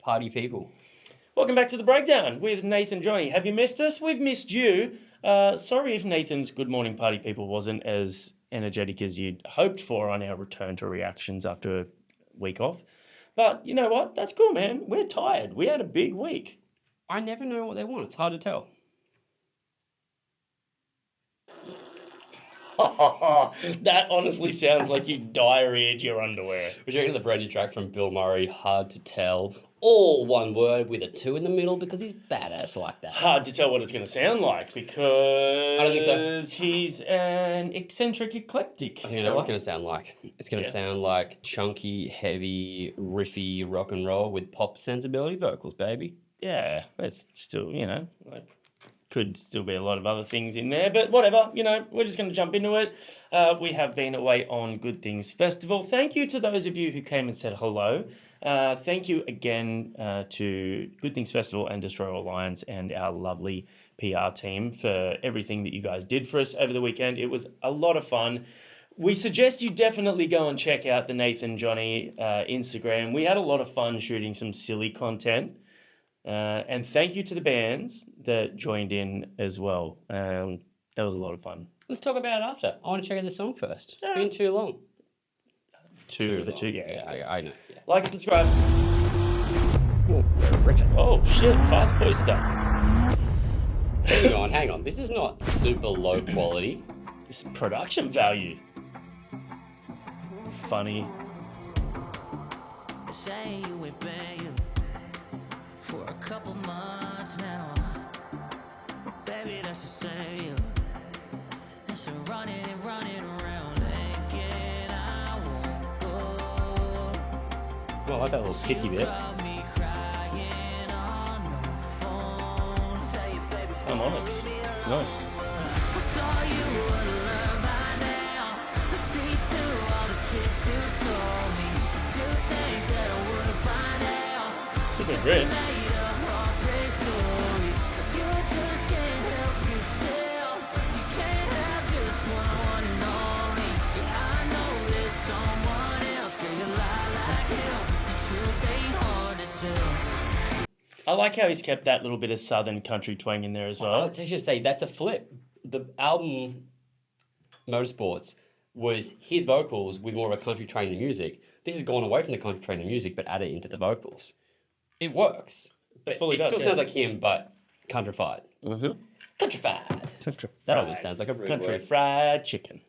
party people? Welcome back to The Breakdown with Nath and Johnny. Have you missed us? We've missed you. Sorry if Nathan's Good Morning Party People wasn't as energetic as you'd hoped for on our return to reactions after a week off. But you know what? That's cool, man. We're tired. We had a big week. I never know what they want. It's hard to tell. That honestly sounds like you diarrheaed your underwear. Would you reckon the brand new track from BILMURI, Hard to Tell, all one word with a 2 in the middle because he's badass like that? Hard to tell what it's going to sound like because I don't think so. He's an eccentric eclectic. I think I know what it's going to sound like. It's going to sound like chunky, heavy, riffy rock and roll with pop sensibility vocals, baby. Yeah, it's still, could still be a lot of other things in there, but whatever, we're just going to jump into it. We have been away on Good Things Festival. Thank you to those of you who came and said hello. Thank you again to Good Things Festival and Destroy All Lions and our lovely PR team for everything that you guys did for us over the weekend. It was a lot of fun. We suggest you definitely go and check out the Nath and Johnny Instagram. We had a lot of fun shooting some silly content. And thank you to the bands that joined in as well. That was a lot of fun. Let's talk about it after. I want to check out the song first. It's been too long. Yeah, I know. Yeah. Like and subscribe. Oh shit, fast boy stuff. Hang on. This is not super low quality. This is production value. Funny. For a couple months now, baby, that's the same. It's running and running around, thinking I won't go. Well, I like that little picky bit. Harmonics. It's nice. Super great. I like how he's kept that little bit of southern country twang in there as well. I would just say that's a flip. The album Motorsports was his vocals with more of a country train than music. This has gone away from the country train than music, but added into the vocals. It works. But it still sounds like him, but countrified. Mm-hmm. Countrified. That almost sounds like a rude country word. fried chicken.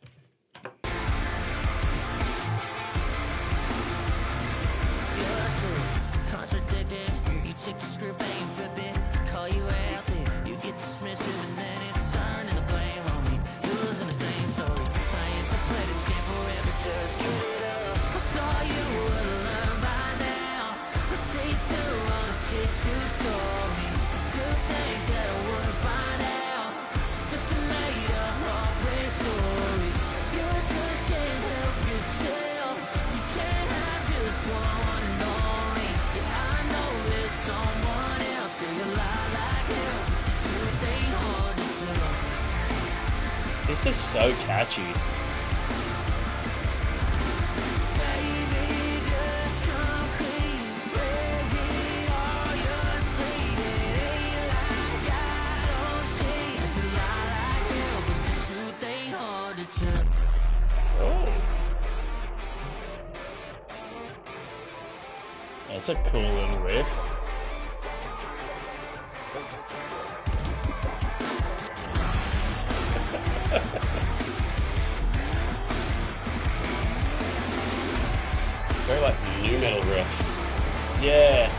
Take the script and flip it, call you out there. You get dismissive and then it's turning the blame on me. Losing the same story, playing the play this game forever, just give it up. I thought you would learn by now. I see through all the shit you told me. To think that I wouldn't find out. Just a made up heartbreak story. You just can't help yourself. You can't have just one and only. Yeah, I know there's someone else. Girl, you lie like hell. The truth ain't hard to tell. This is so catchy. Baby, just come clean. Baby, all you're saying ain't like I don't see. That you lie like hell, but the truth ain't hard to tell. Oh. That's a cool little riff. Very like new metal riff. Yeah.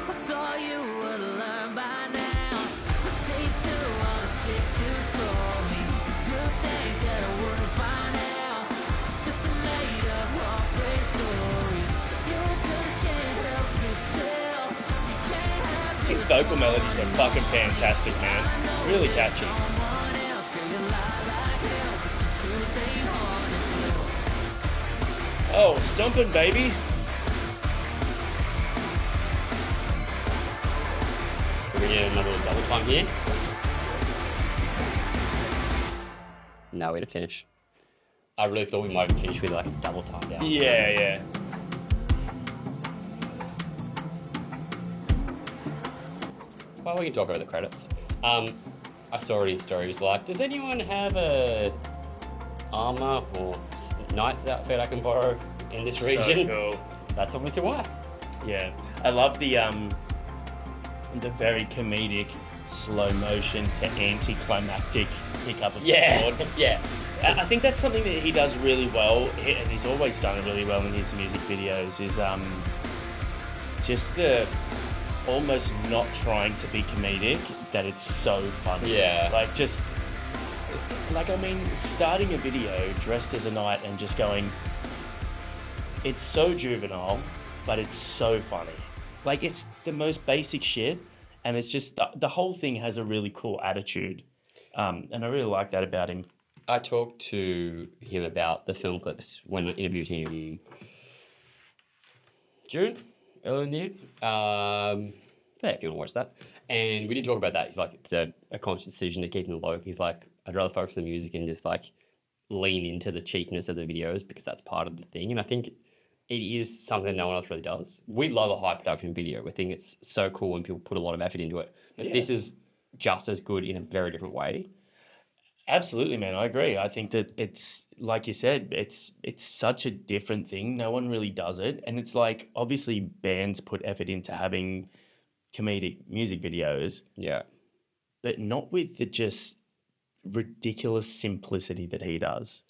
I thought you would learn by now. I see through all the shit you told me. To think that I wouldn't find out. It's just a made up heartbreak story. You just can't help yourself. You can't have His just vocal melodies are fucking fantastic, man. Really catchy. someone else. Girl, you lie like hell, but the truth ain't hard to tell. Oh, stomping, baby. Can we get another double time here? No way to finish. I really thought we might have finished with like a double time down. Yeah. Well, we can talk over the credits. I saw his story. He was like, does anyone have a armor or knight's outfit I can borrow in this region? So cool. That's obviously why. Yeah, I love the very comedic slow motion to anticlimactic pickup of the sword. Yeah. I think that's something that he does really well, and he's always done it really well in his music videos. Is just the almost not trying to be comedic, that it's so funny. Yeah. Starting a video dressed as a knight and just going, it's so juvenile, but it's so funny. Like, it's the most basic shit, and it's just the whole thing has a really cool attitude, and I really like that about him. I talked to him about the film clips when I interviewed him June, earlier in the year. Yeah, if you want to watch that. And we did talk about that. He's like, it's a conscious decision to keep him low. He's like, I'd rather focus on the music and just like lean into the cheapness of the videos because that's part of the thing. And I think it is something no one else really does. We love a high production video. We think it's so cool when people put a lot of effort into it. But this is just as good in a very different way. Absolutely, man. I agree. I think that it's, like you said, it's such a different thing. No one really does it. And it's like, obviously bands put effort into having comedic music videos. Yeah. But not with the just ridiculous simplicity that he does.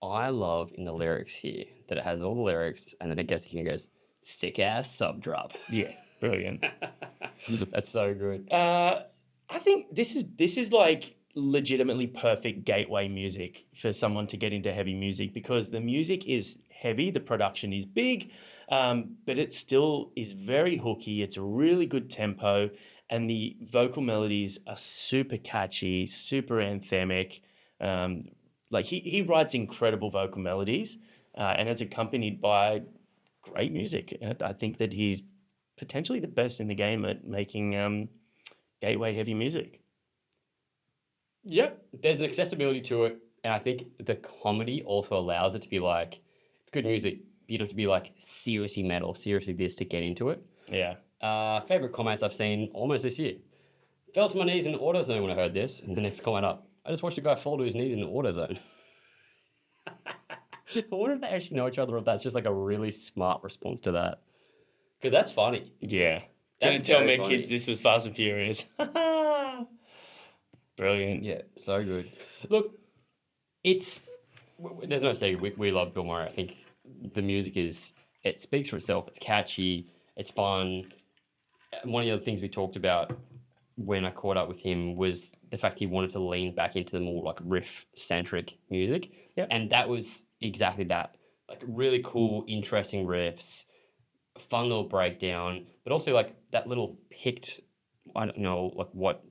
I love in the lyrics here that it has all the lyrics and then it gets here and goes, thick ass sub drop. Yeah, brilliant. That's so good. I think this is like legitimately perfect gateway music for someone to get into heavy music, because the music is heavy, the production is big, but it still is very hooky. It's a really good tempo, and the vocal melodies are super catchy, super anthemic. Like he writes incredible vocal melodies, and it's accompanied by great music. And I think that he's potentially the best in the game at making gateway heavy music. Yep, there's an accessibility to it, and I think the comedy also allows it to be like, it's good music. You don't have to be like seriously metal, seriously this to get into it. Yeah. Favorite comments I've seen almost this year. Fell to my knees in AutoZone when I heard this, and the next comment up, I just watched a guy fall to his knees in AutoZone. I wonder if they actually know each other, or if that's just like a really smart response to that. Because that's funny. Yeah. That's Don't tell very me, funny. kids, this was Fast and Furious. Brilliant. Yeah, so good. Look, there's no secret. We love BILMURI. I think the music it speaks for itself. It's catchy. It's fun. One of the other things we talked about when I caught up with him was the fact he wanted to lean back into the more like riff-centric music. Yep. And that was exactly that. Like really cool, interesting riffs, fun little breakdown, but also like that little picked, I don't know, like what,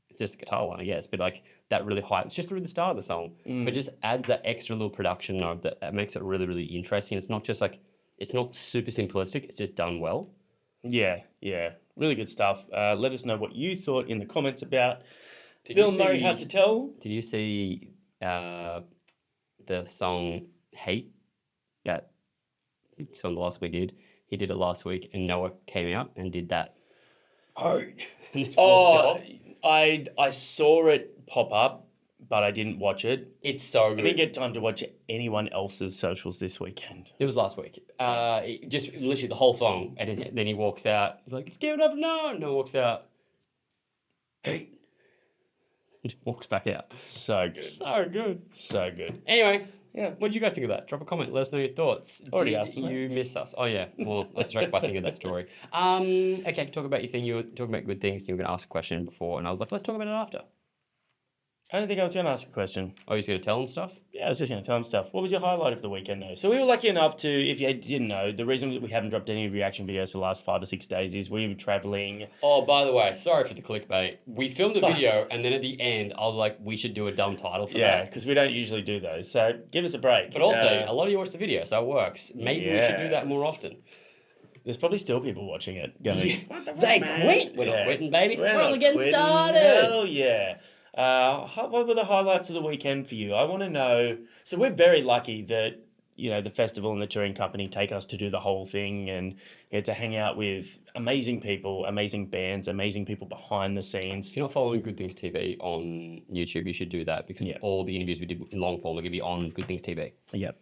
it's just a guitar line, I guess, but like that really high, it's just through the start of the song, but just adds that extra little production note that makes it really, really interesting. It's not just like, it's not super simplistic, it's just done well. Yeah. Really good stuff. Let us know what you thought in the comments about Did you BILMURI, see- Hard to Tell. Did you see the song Hate? That song the last we did. He did it last week, and Noah came out and did that. Oh, I saw it pop up, but I didn't watch it. It's so I good. didn't get time to watch anyone else's socials this weekend. It was last week. Just literally the whole song, and then he walks out. He's like, "It's give it up now." No, walks out. Hey, just walks back out. So good. So good. So good. Anyway, Yeah. what did you guys think of that? Drop a comment. Let us know your thoughts. Already Did asked them that. you miss us? Oh yeah. Well, let's straight by thinking of that story. Okay, talk about your thing. You were talking about good things. You were going to ask a question before, and I was like, let's talk about it after. I don't think I was going to ask a question. Oh, he's going to tell them stuff. Yeah, I was just going to tell him stuff. What was your highlight of the weekend, though? So we were lucky enough to, if you didn't know, the reason that we haven't dropped any reaction videos for the last 5 to 6 days is we were traveling. Oh, by the way, sorry for the clickbait. We filmed a video, and then at the end, I was like, we should do a dumb title for Yeah, that. because we don't usually do those. So give us a break. But also, a lot of you watch the video, so it works. Maybe we should do that more Yes. often. There's probably still people watching it going, "What the fuck, They man?" quit. We're not Yeah. quitting, baby. We're not only getting quitting. started. Hell yeah. What were the highlights of the weekend for you? I want to know. So we're very lucky that the festival and the touring company take us to do the whole thing and get to hang out with amazing people, amazing bands, amazing people behind the scenes. If you're not following Good Things TV on YouTube, you should do that because all the interviews we did in long form are going to be on Good Things TV. Yep.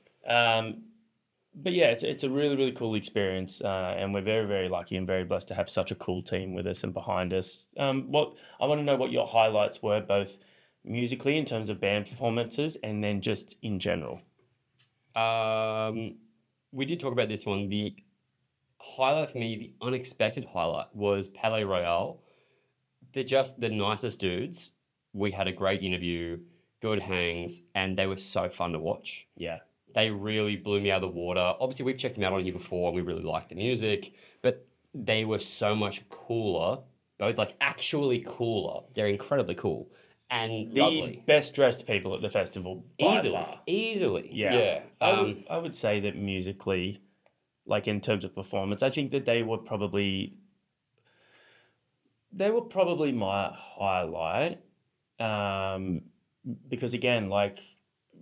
But yeah, it's a really, really cool experience, and we're very, very lucky and very blessed to have such a cool team with us and behind us. What I want to know what your highlights were, both musically in terms of band performances and then just in general. We did talk about this one. The highlight for me, the unexpected highlight, was Palais Royale. They're just the nicest dudes. We had a great interview, good hangs, and they were so fun to watch. Yeah. They really blew me out of the water. Obviously, we've checked them out on here before, and we really liked the music, but they were so much cooler, both like actually cooler. They're incredibly cool and The lovely. best dressed people at the festival, by Easily, far. easily. Yeah. Yeah. I would say that musically, like in terms of performance, I think that they were probably my highlight. Because again, like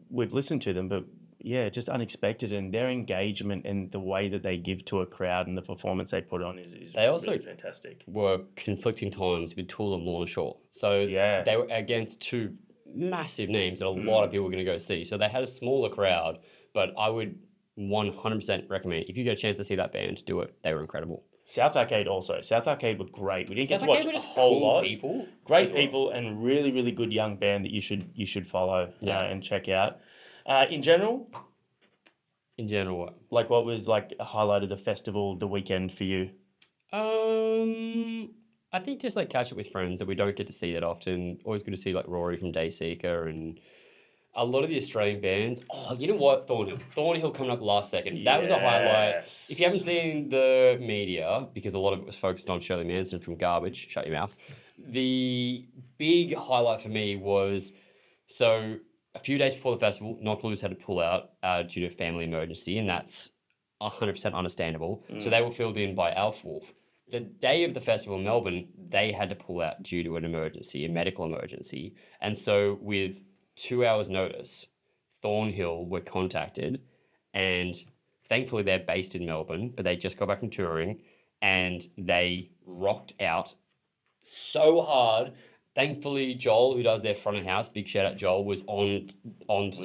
we've listened to them, but yeah, just unexpected, and their engagement and the way that they give to a crowd and the performance they put on is They also really fantastic. were conflicting times with Tool and Lorna Shore. So Yeah. they were against two massive names that a lot of people were going to go see. So they had a smaller crowd, but I would 100% recommend, if you get a chance to see that band, do it. They were incredible. South Arcade also. South Arcade were great. We didn't get to South watch Arcade were a just whole cool lot. people Great as well. people and really, really good young band that you should follow Yeah. and check out. In general, what? like what was like a highlight of the festival, the weekend for you? I think just like catch up with friends that we don't get to see that often. Always good to see like Rory from Dayseeker and a lot of the Australian bands. Oh, you know what? Thornhill. Thornhill coming up last second. That was a highlight. Yes. If you haven't seen the media, because a lot of it was focused on Shirley Manson from Garbage, shut your mouth. The big highlight for me was, so a few days before the festival, Knock Loose had to pull out due to a family emergency, and that's 100% understandable. So they were filled in by Alf Wolf. The day of the festival in Melbourne, they had to pull out due to an emergency, a medical emergency. And so with 2 hours notice, Thornhill were contacted, and thankfully they're based in Melbourne, but they just got back from touring, and they rocked out so hard. Thankfully, Joel, who does their front of house, big shout out Joel, was on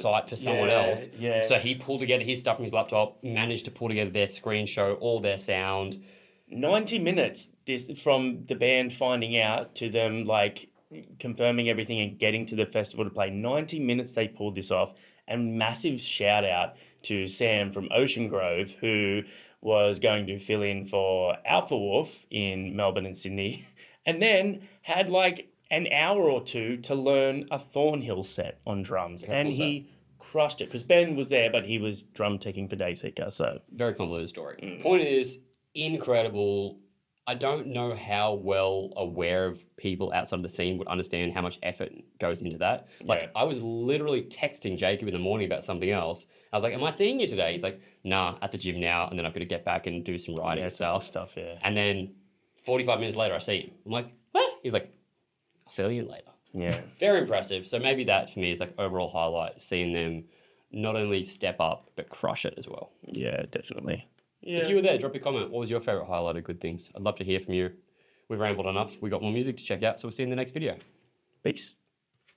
site for someone else. Yeah. So he pulled together his stuff from his laptop, managed to pull together their screen show, all their sound. 90 minutes from the band finding out to them like confirming everything and getting to the festival to play. 90 minutes they pulled this off, and massive shout out to Sam from Ocean Grove, who was going to fill in for Alpha Wolf in Melbourne and Sydney, and then had like an hour or two to learn a Thornhill set on drums, and he crushed it because Ben was there, but he was drum teching for Dayseeker. So Very convoluted story. Point is, incredible. I don't know how well aware of people outside of the scene would understand how much effort goes into that. Like, Yeah. I was literally texting Jacob in the morning about something else. I was like, am I seeing you today? He's like, nah, at the gym now, and then I've got to get back and do some writing stuff. Yeah. And then 45 minutes later, I see him. I'm like, what? He's like, I'll fill you in later. Yeah. Very impressive. So maybe that for me is like overall highlight, seeing them not only step up, but crush it as well. Yeah, definitely. Yeah. If you were there, drop your comment. What was your favourite highlight of Good Things? I'd love to hear from you. We've rambled enough. We got more music to check out, so we'll see you in the next video. Peace.